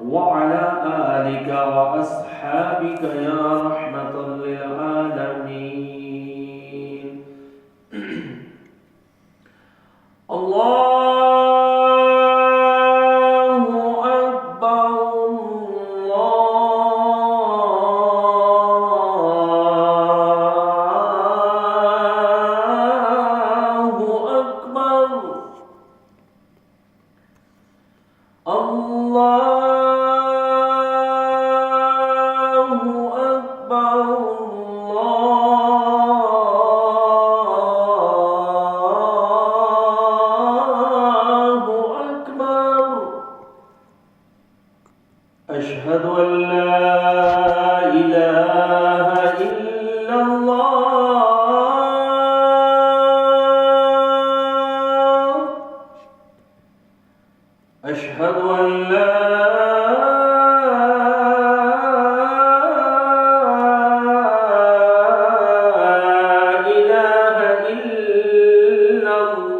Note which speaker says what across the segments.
Speaker 1: وعلى آلك وأصحابك يا رحمة للعالمين. الله أكبر الله أكبر الله أكبر الله أكبر. أشهد أن لا إله إلا الله. أشهد أن لا إله إلا الله.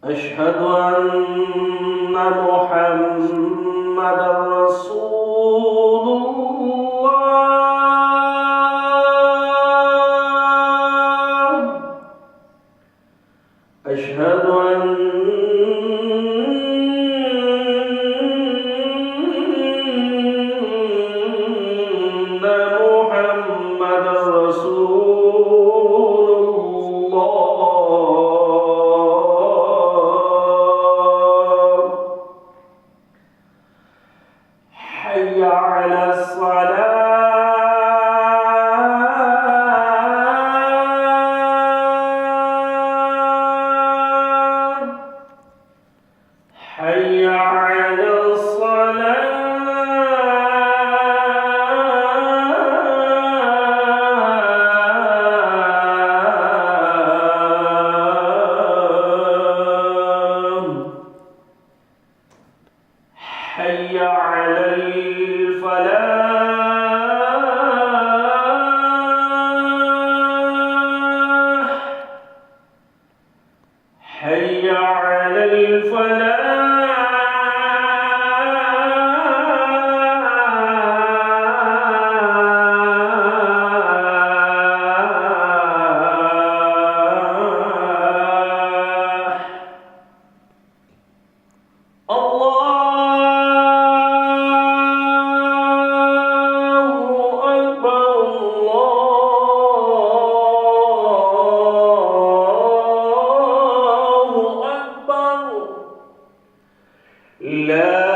Speaker 1: أشهد أن محمدًا رسول الله. أشهد أن محمدًا رسول الله. حي على الصلاة. حي على الصلاة. حي على الفلاح. حي على الفلاح. الله أكبر الله أكبر. لا